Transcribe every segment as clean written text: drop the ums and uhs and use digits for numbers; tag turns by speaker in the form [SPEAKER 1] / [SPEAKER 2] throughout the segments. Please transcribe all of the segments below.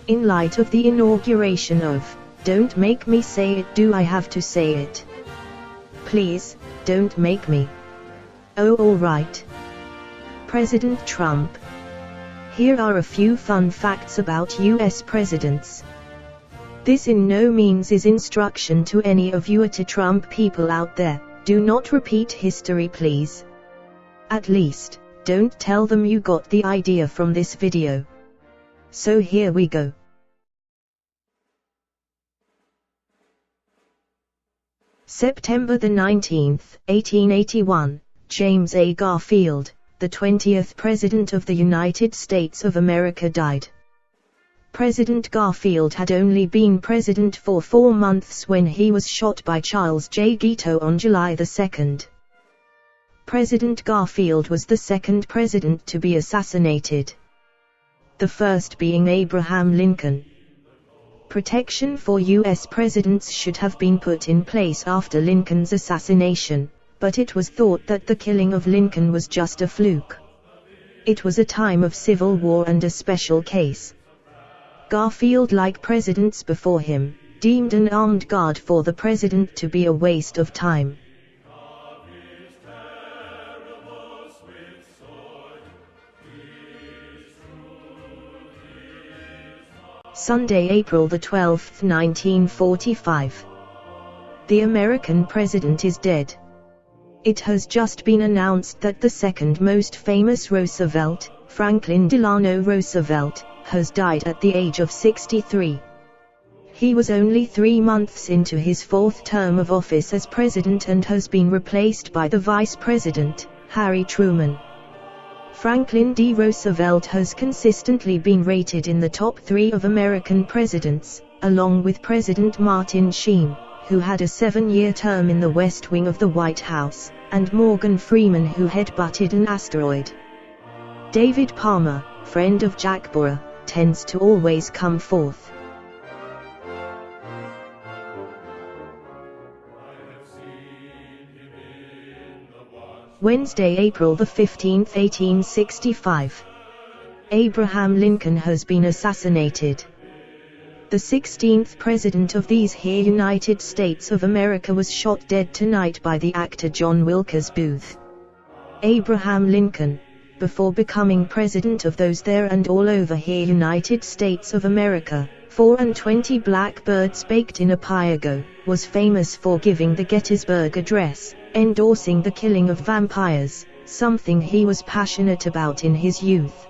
[SPEAKER 1] In light of the inauguration of "Don't Make Me Say It, Do I Have to Say It? Please, don't make me. Oh, alright. President Trump. Here are a few fun facts about US presidents. This in no means is instruction to any of you Trump people out there. Do not repeat history, please. At least, don't tell them you got the idea from this video. So here we go. September the 19th, 1881, James A. Garfield, the 20th President of the United States of America, died. President Garfield had only been president for 4 months when he was shot by Charles J. Guiteau on July 2. President Garfield was the second president to be assassinated, the first being Abraham Lincoln. Protection for U.S. presidents should have been put in place after Lincoln's assassination, but it was thought that the killing of Lincoln was just a fluke. It was a time of civil war and a special case. Garfield, like presidents before him, deemed an armed guard for the president to be a waste of time. Sunday, April the 12th, 1945. The American president is dead. It has just been announced that the second most famous Roosevelt, Franklin Delano Roosevelt, has died at the age of 63. He was only 3 months into his 4th term of office as president and has been replaced by the vice president, Harry Truman. Franklin D. Roosevelt has consistently been rated in the top 3 of American presidents, along with President Martin Sheen, who had a 7-year term in the West Wing of the White House, and Morgan Freeman, who head-butted an asteroid. David Palmer, friend of Jack Bauer, tends to always come fourth. Wednesday, April the 15th, 1865. Abraham Lincoln has been assassinated. The 16th President of these here United States of America was shot dead tonight by the actor John Wilkes Booth. Abraham Lincoln, before becoming president of those there and all over here United States of America, 24 blackbirds baked in a pie ago, was famous for giving the Gettysburg Address, endorsing the killing of vampires, something he was passionate about in his youth.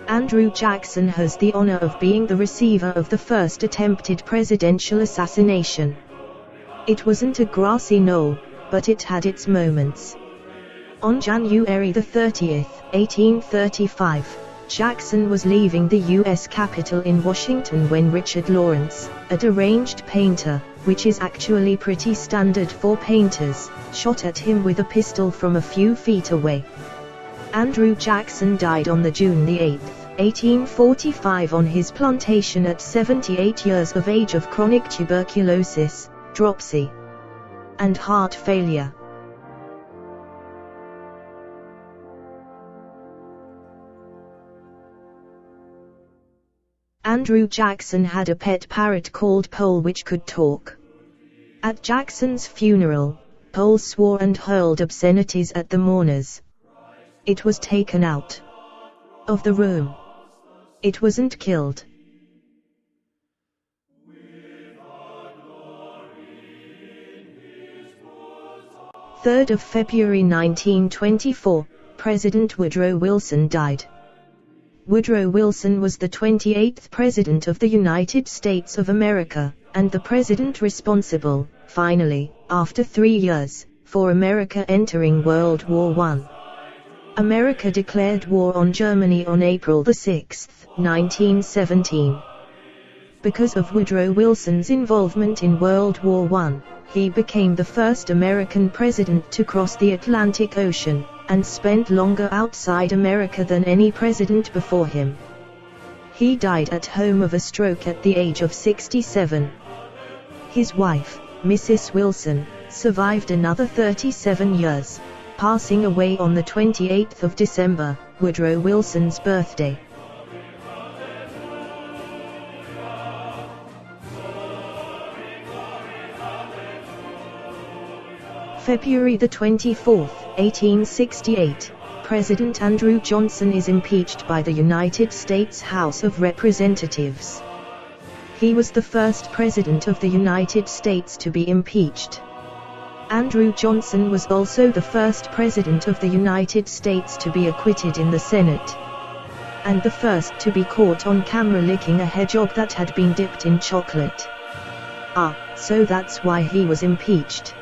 [SPEAKER 1] Andrew Jackson has the honor of being the receiver of the first attempted presidential assassination. It wasn't a grassy knoll, but it had its moments. On January 30, 1835, Jackson was leaving the U.S. Capitol in Washington when Richard Lawrence, a deranged painter, which is actually pretty standard for painters, shot at him with a pistol from a few feet away. Andrew Jackson died on June 8, 1845 on his plantation at 78 years of age of chronic tuberculosis, dropsy, and heart failure. Andrew Jackson had a pet parrot called Pole which could talk. At Jackson's funeral, Pole swore and hurled obscenities at the mourners. It was taken out of the room. It wasn't killed. February 1924, President Woodrow Wilson died. Woodrow Wilson was the 28th President of the United States of America, and the president responsible, finally, after 3 years, for America entering World War I. America declared war on Germany on April 6, 1917. Because of Woodrow Wilson's involvement in World War I, he became the first American president to cross the Atlantic Ocean, and spent longer outside America than any president before him. He died at home of a stroke at the age of 67. His wife, Mrs. Wilson, survived another 37 years. passing away on the 28th of December, Woodrow Wilson's birthday. February the 24th, 1868, President Andrew Johnson is impeached by the United States House of Representatives. He was the first president of the United States to be impeached. Andrew Johnson was also the first president of the United States to be acquitted in the Senate, and the first to be caught on camera licking a hedgehog that had been dipped in chocolate. So that's why he was impeached.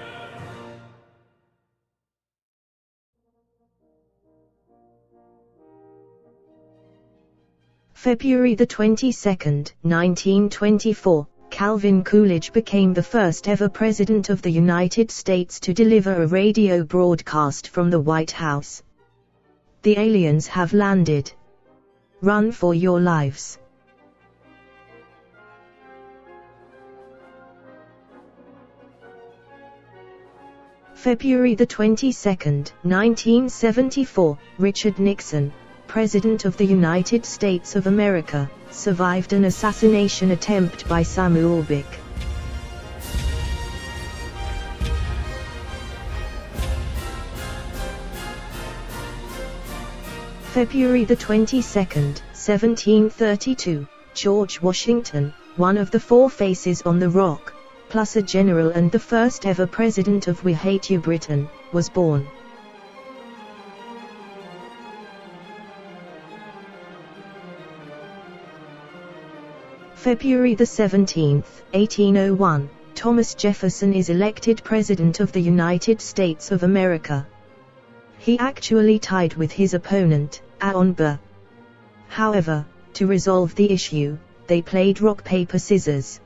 [SPEAKER 1] February the 22nd, 1924, Calvin Coolidge became the first ever President of the United States to deliver a radio broadcast from the White House. The aliens have landed. Run for your lives. February the 22nd, 1974, Richard Nixon, President of the United States of America, survived an assassination attempt by Samuel Bick. February the 22nd, 1732, George Washington, one of the four faces on the rock, plus a general and the first ever president of We Hate You Britain, was born. February the 17th, 1801, Thomas Jefferson is elected President of the United States of America. He actually tied with his opponent, Aaron Burr. However, to resolve the issue, they played rock paper scissors.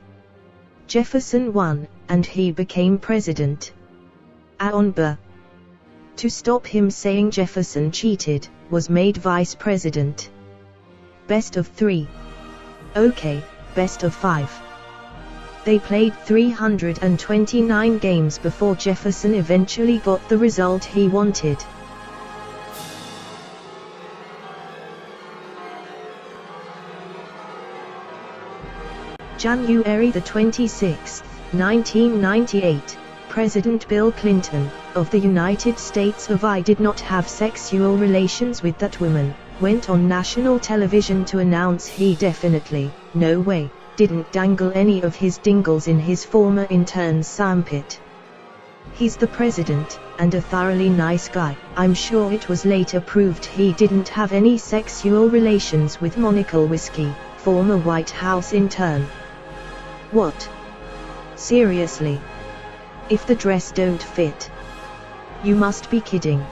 [SPEAKER 1] Jefferson won, and he became president. Aaron Burr, to stop him saying Jefferson cheated, was made vice president. Best of 3. Okay. Best of 5. They played 329 games before Jefferson eventually got the result he wanted. January the 26th, 1998, President Bill Clinton, of the United States of I did not have sexual relations with that woman, went on national television to announce he definitely, no way, didn't dangle any of his dingles in his former intern's armpit. He's the president, and a thoroughly nice guy. I'm sure it was later proved he didn't have any sexual relations with Monica Lewinsky, former White House intern. What? Seriously? If the dress don't fit? You must be kidding.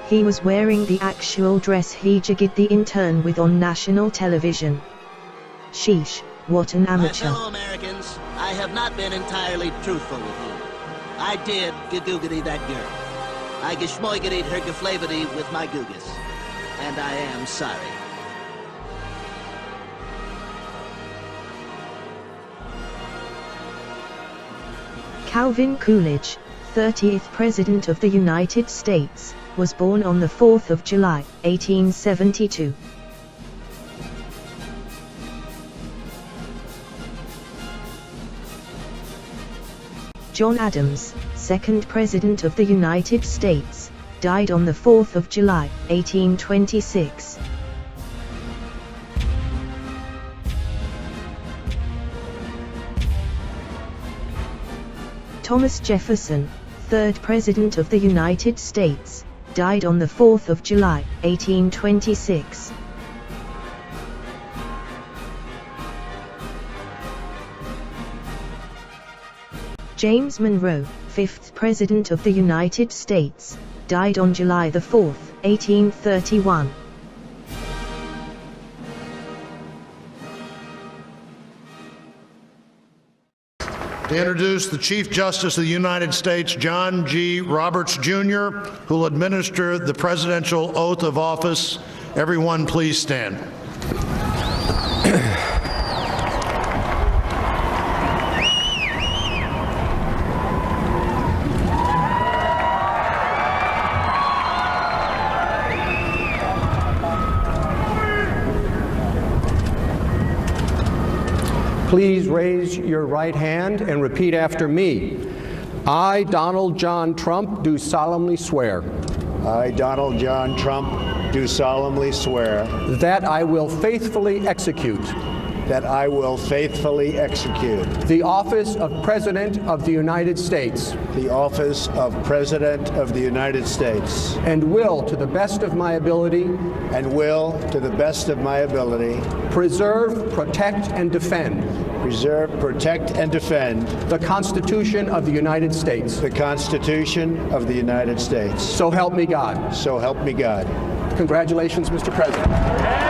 [SPEAKER 1] He was wearing the actual dress he jigged the intern with on national television. Sheesh, what an amateur.
[SPEAKER 2] My fellow Americans, I have not been entirely truthful with you. I did gagoogity that girl. I geschmoigity her geflavity with my googus. And I am sorry.
[SPEAKER 1] Calvin Coolidge, 30th President of the United States, was born on the 4th of July, 1872. John Adams, 2nd President of the United States, died on the 4th of July, 1826. Thomas Jefferson, 3rd President of the United States, died on the 4th of July, 1826. James Monroe, 5th President of the United States, died on July the 4th, 1831.
[SPEAKER 3] To introduce the Chief Justice of the United States, John G. Roberts, Jr., who will administer the presidential oath of office. Everyone, please stand.
[SPEAKER 4] Please raise your right hand and repeat after me. I, Donald John Trump, do solemnly swear.
[SPEAKER 5] I, Donald John Trump, do solemnly swear
[SPEAKER 4] that I will faithfully execute
[SPEAKER 5] that I will faithfully execute
[SPEAKER 4] the office of President of the United States
[SPEAKER 5] the office of President of the United States
[SPEAKER 4] and will, to the best of my ability, preserve, protect, and defend
[SPEAKER 5] the
[SPEAKER 4] Constitution of the United States.
[SPEAKER 5] The Constitution of the United States.
[SPEAKER 4] So help me God.
[SPEAKER 5] So help me God.
[SPEAKER 4] Congratulations, Mr. President.